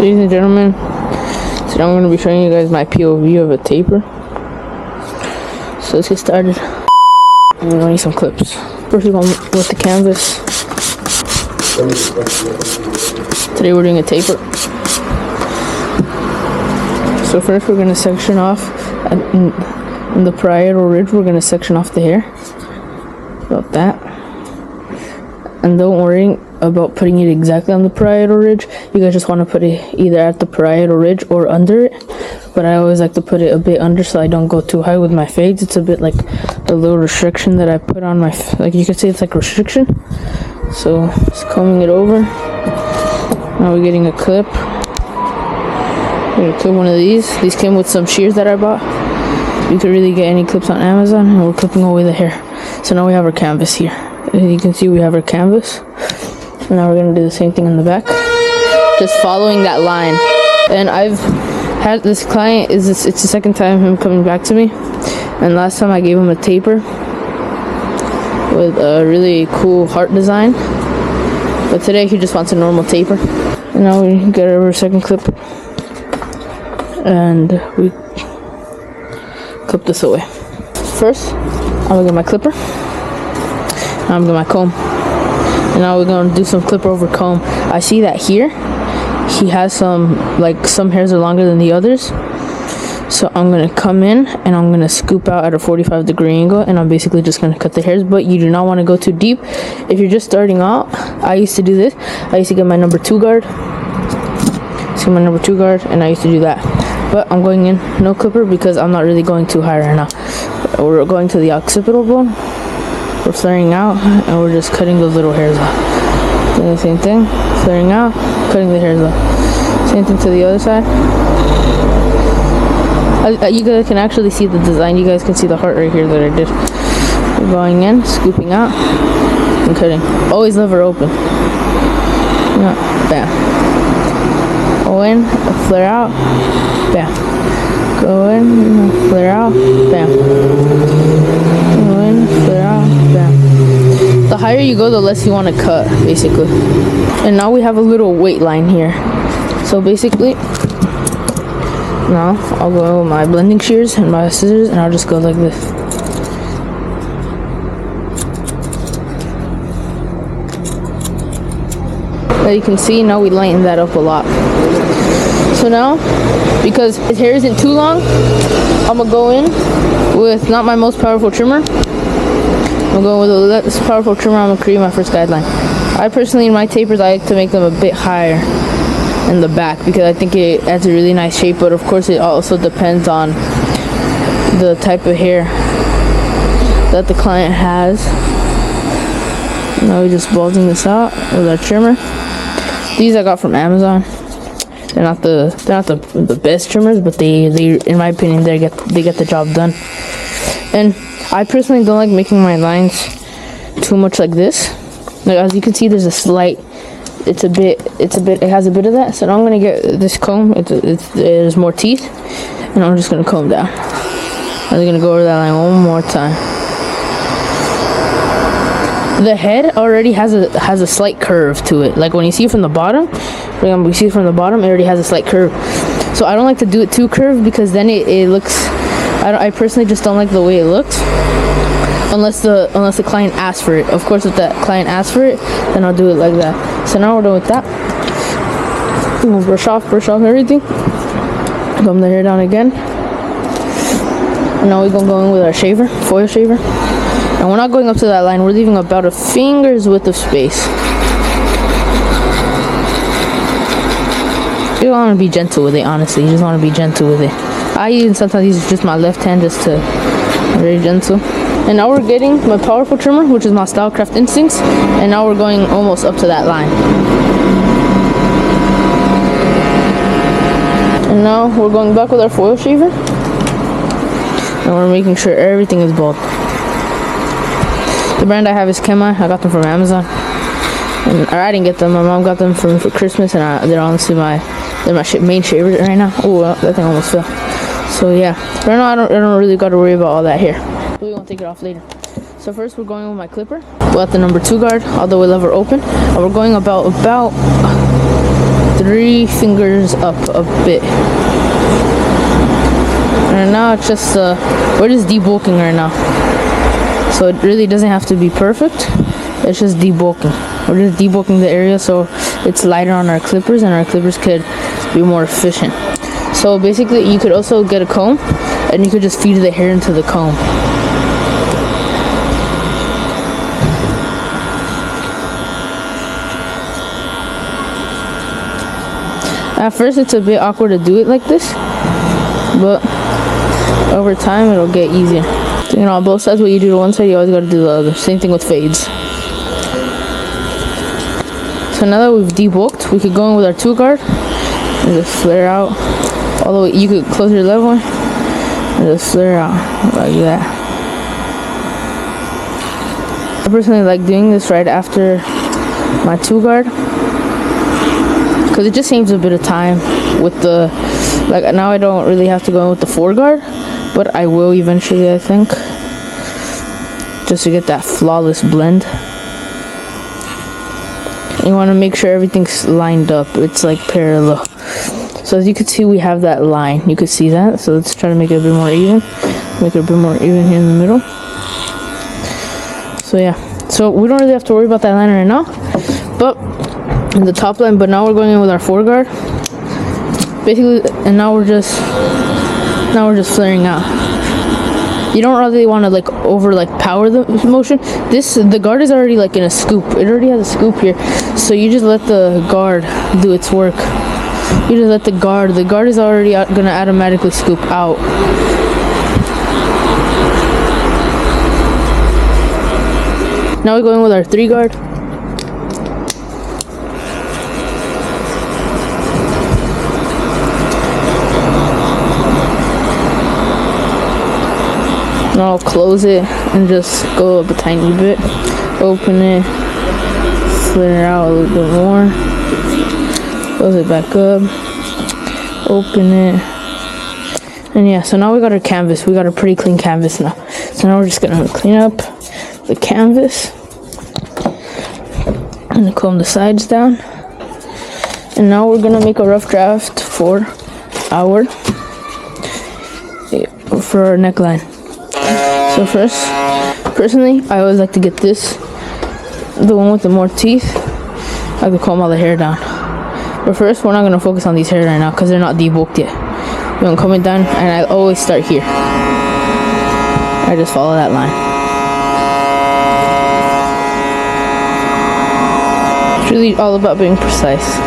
Ladies and gentlemen, today I'm going to be showing you guys my POV of a taper. So let's get started. I'm going to need some clips. First we're going with the canvas. Today we're doing a taper. So first we're going to section off in the parietal ridge. We're going to section off the hair. About that. And don't worry about putting it exactly on the parietal ridge. You guys just want to put it either at the parietal ridge or under it. But I always like to put it a bit under so I don't go too high with my fades. It's a bit like a little restriction that I put on my, like you could say it's like restriction. So just combing it over. Now we're getting a clip. We're gonna clip one of these. These came with some shears that I bought. You could really get any clips on Amazon, and we're clipping away the hair. So now we have our canvas here. As you can see, we have our canvas. And now we're gonna do the same thing in the back, just following that line. And I've had this client, it's the second time him coming back to me. And last time I gave him a taper with a really cool heart design, but today he just wants a normal taper. And now we get our second clip, and we clip this away. First, I'm gonna get my clipper. Now I'm gonna get my comb. And now we're gonna do some clipper over comb. I see that here he has some hairs are longer than the others. So I'm gonna come in and I'm gonna scoop out at a 45-degree angle, and I'm basically just gonna cut the hairs. But you do not want to go too deep. If you're just starting out, I used to do this. I used to get my number 2 guard. See my number 2 guard, and I used to do that. But I'm going in no clipper because I'm not really going too high right now. We're going to the occipital bone. We're flaring out, and we're just cutting those little hairs off. Doing the same thing, flaring out, cutting the hairs off. Same thing to the other side. You guys can actually see the design. You guys can see the heart right here that I did. We're going in, scooping out, and cutting. Always lever open. Yeah, bam. Go in, flare out, bam. Go in, flare out, bam. Go in, flare out, bam. The higher you go, the less you want to cut, basically. And now we have a little weight line here. So basically, now I'll go with my blending shears and my scissors, and I'll just go like this. As you can see, now we lighten that up a lot. So now, because his hair isn't too long, I'm gonna go in with not my most powerful trimmer. I'm going with a less powerful trimmer. I'm gonna create my first guideline. I personally, in my tapers, I like to make them a bit higher in the back because I think it adds a really nice shape. But of course, it also depends on the type of hair that the client has. Now we're just bulging this out with our trimmer. These I got from Amazon. They're not the best trimmers, but they in my opinion they get the job done. And I personally don't like making my lines too much like this. Like, as you can see, there's a slight. It has a bit of that. So now I'm gonna get this comb. There's more teeth, and I'm just gonna comb down. I'm gonna go over that line one more time. The head already has a slight curve to it. Like when you see it from the bottom, for example, you see it from the bottom, it already has a slight curve. So I don't like to do it too curved because then it looks. I personally just don't like the way it looks. Unless the client asks for it. Of course, if that client asks for it, then I'll do it like that. So now we're done with that. We'll brush off everything. Comb the hair down again. And now we're gonna go in with our shaver, foil shaver. And we're not going up to that line. We're leaving about a finger's width of space. You don't want to be gentle with it, honestly. You just want to be gentle with it. I even sometimes use just my left hand just to very gentle. And now we're getting my powerful trimmer, which is my Stylecraft Instincts. And now we're going almost up to that line. And now we're going back with our foil shaver. And we're making sure everything is bald. The brand I have is Kema. I got them from Amazon. And I didn't get them. My mom got them for me for Christmas, and they're honestly my main favorite right now. Oh, that thing almost fell. So yeah, right now I don't really got to worry about all that hair. We won't take it off later. So first we're going with my clipper. We'll have the number 2 guard all the way lever open, and we're going about the 3 fingers up a bit. And now it's just we're just debulking right now, so it really doesn't have to be perfect. It's just debulking. We're just debulking the area so it's lighter on our clippers and our clippers could be more efficient. So basically you could also get a comb and you could just feed the hair into the comb. At first it's a bit awkward to do it like this, but over time it'll get easier. So, you know, on both sides, what you do to one side, you always gotta do the other. Same thing with fades. So now that we've debulked, we could go in with our 2-guard and just flare out all the way. You could close your left one and just flare out like that. I personally like doing this right after my 2-guard because it just saves a bit of time with the, like now I don't really have to go in with the 4-guard, but I will eventually, I think, just to get that flawless blend. You want to make sure everything's lined up, it's like parallel. So as you can see, we have that line, you can see that. So let's try to make it a bit more even, make it a bit more even here in the middle. So yeah, so we don't really have to worry about that line right now, but in the top line. But now we're going in with our 4-guard basically, and now we're just flaring out. You don't really want to like power the motion. The guard is already like in a scoop. It already has a scoop here, so you just let the guard do its work. You just let the guard is already gonna automatically scoop out. Now we're going with our 3-guard. Now I'll close it and just go up a tiny bit, open it, flare out a little bit more, close it back up, open it, and yeah, so now we got our canvas. We got a pretty clean canvas now. So now we're just gonna clean up the canvas and comb the sides down, and now we're gonna make a rough draft for our neckline. So first, personally, I always like to get the one with the more teeth. I could comb all the hair down. But first, we're not going to focus on these hairs right now because they're not debulked yet. We're going to comb it down, and I always start here. I just follow that line. It's really all about being precise.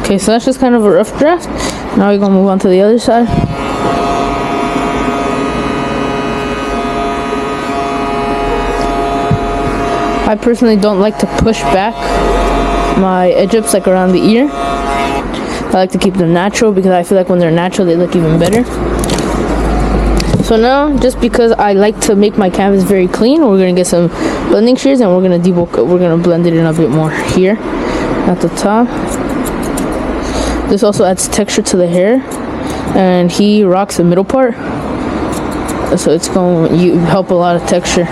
Okay, so that's just kind of a rough draft. Now we're going to move on to the other side. I personally don't like to push back my edge-ups like around the ear. I like to keep them natural because I feel like when they're natural they look even better. So now, just because I like to make my canvas very clean, we're gonna get some blending shears and we're gonna blend it in a bit more here at the top. This also adds texture to the hair, and he rocks the middle part, so it's going to help a lot of texture.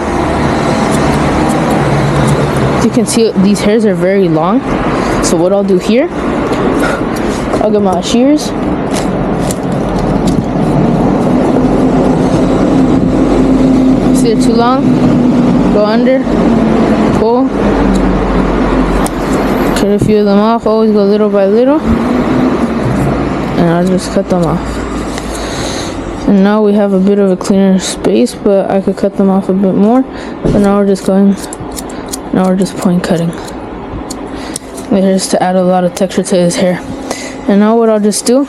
As you can see, these hairs are very long, so what I'll do here, I'll get my shears, see they're too long, go under, pull, cut a few of them off, always go little by little, and I'll just cut them off. And now we have a bit of a cleaner space, but I could cut them off a bit more. But now we're just point cutting the hairs to add a lot of texture to his hair. And now what I'll just do,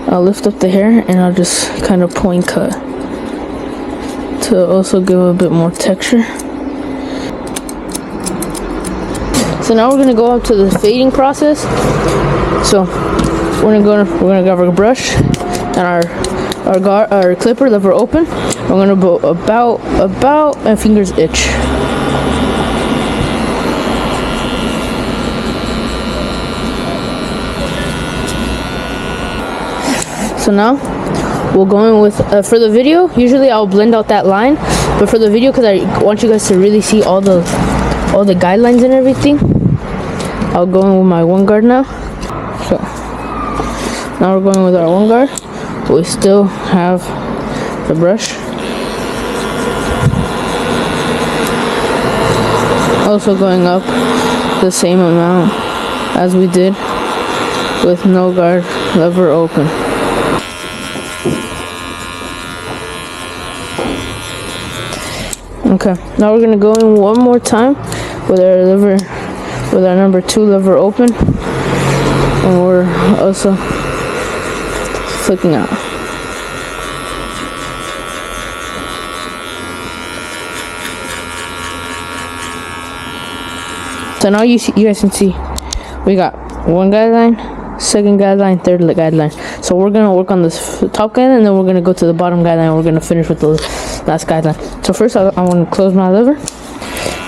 I'll lift up the hair and I'll just kind of point cut to also give a bit more texture. So now we're gonna go up to the fading process. So we're gonna grab our brush and our clipper that we're open. We're gonna go about a finger's itch. So now we'll go in with for the video. Usually I'll blend out that line, but for the video, because I want you guys to really see all the guidelines and everything, I'll go in with my 1 guard now. So now we're going with our one guard. We still have the brush. Also going up the same amount as we did with no guard, lever open. Okay, now we're gonna go in one more time with our number 2 lever open, and we're also flicking out. So now you guys can see we got one guideline, second guideline, third guideline. So we're gonna work on this top guideline, and then we're gonna go to the bottom guideline, and we're gonna finish with the last guideline. So first I want to close my lever.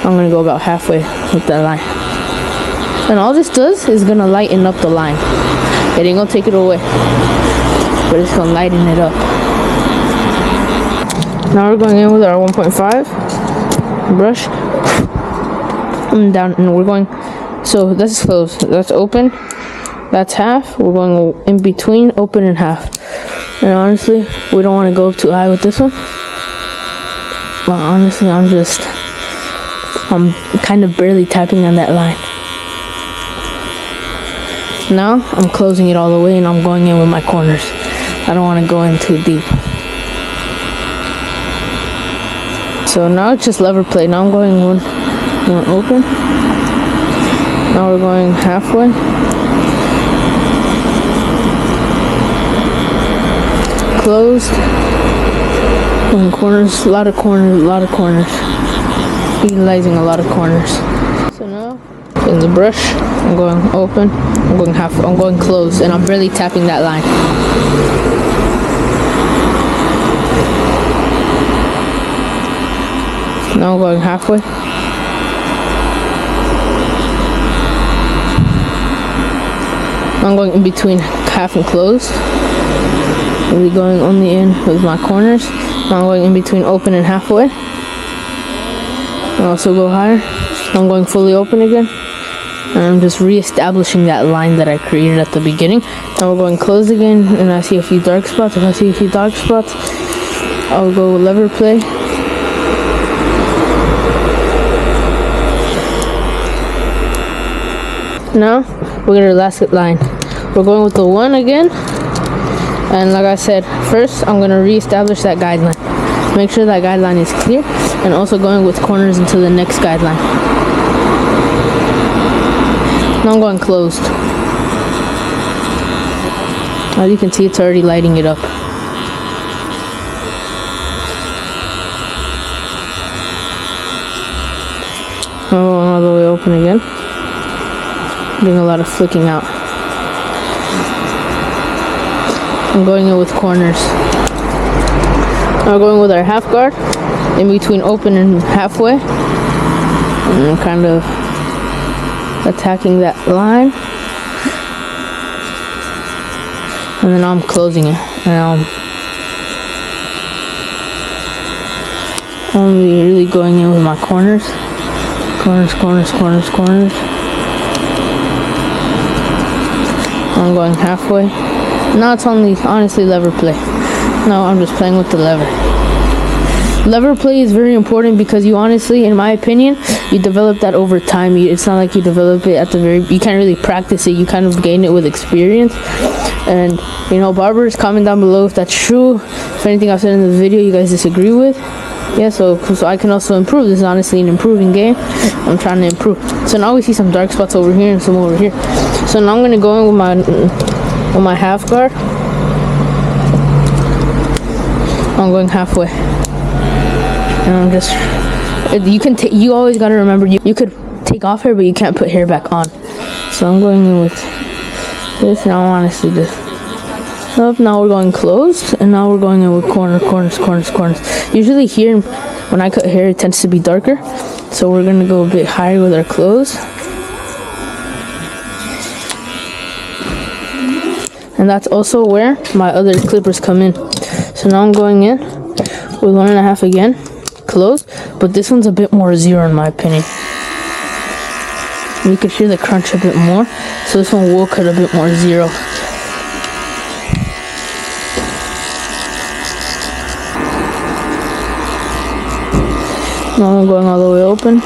I'm gonna go about halfway with that line, and all this does is gonna lighten up the line. It ain't gonna take it away, but it's gonna lighten it up. Now we're going in with our 1.5 brush and down, and we're going, so that's closed, that's open, that's half. We're going in between open and half, and honestly we don't want to go too high with this one, but honestly I'm kind of barely tapping on that line. Now I'm closing it all the way, and I'm going in with my corners. I don't want to go in too deep. So now it's just lever play. Now I'm going one open. Now we're going halfway. Closed. And corners, a lot of corners. Utilizing a lot of corners. So now in the brush, I'm going open, I'm going half, I'm going closed, and I'm barely tapping that line. Now I'm going halfway. I'm going in between half and closed. Really going only in with my corners. Now I'm going in between open and halfway. I also go higher. I'm going fully open again. And I'm just re-establishing that line that I created at the beginning. Now we're going closed again, and I see a few dark spots. If I see a few dark spots, I'll go lever play. Now we're gonna last line. We're going with the 1 again, and like I said, first I'm gonna re-establish that guideline. Make sure that guideline is clear, and also going with corners into the next guideline. Now I'm going closed. As you can see, it's already lighting it up. I'm going all the way open again. Doing a lot of flicking out. I'm going in with corners. Now going with our half guard in between open and halfway, and I'm kind of attacking that line, and then I'm closing it, and I'm only really going in with my corners. I'm going halfway. Now it's honestly lever play. Now I'm just playing with the lever. Lever play is very important because you honestly, in my opinion, you develop that over time. It's not like you develop it at the you can't really practice it. You kind of gain it with experience. And you know, barbers, comment down below if that's true. If anything I've said in the video you guys disagree with. Yeah, so I can also improve. This is honestly an improving game. I'm trying to improve. So now we see some dark spots over here and some over here. So now I'm gonna go in with my half guard. I'm going halfway, and I'm just. You always gotta remember you could take off hair, but you can't put hair back on. So I'm going in with this, and I'm honestly just. Up. Now we're going closed, and now we're going in with corners. Usually here, when I cut hair, it tends to be darker, so we're gonna go a bit higher with our close. And that's also where my other clippers come in. So now I'm going in with 1.5 again, close, but this one's a bit more zero in my opinion. You could hear the crunch a bit more. So this one will cut a bit more 0. Now I'm going all the way open.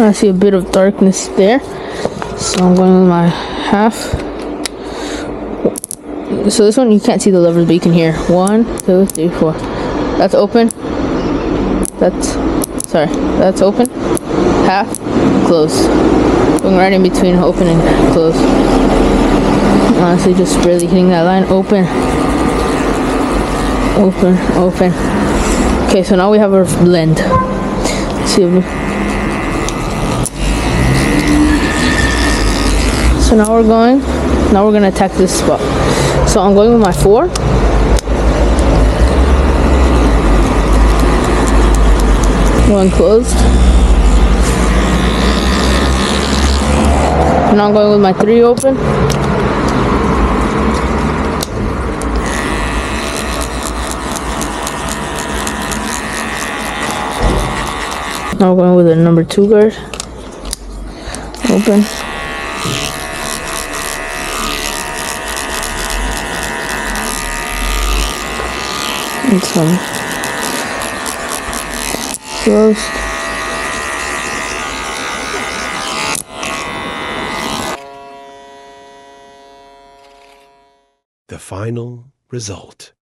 I see a bit of darkness there. So I'm going with my half. So this one you can't see the levers, but you can hear 1, 2, 3, 4. That's open. That's open. Half, close. Going right in between open and close. Honestly, just barely hitting that line. Open. Open, open. Okay, so now we have our blend. Let's see if we... So now we're gonna attack this spot. So I'm going with my 4. One closed. Now I'm going with my 3 open. Now we're going with a number 2 guard. Open. And some closed. The final result.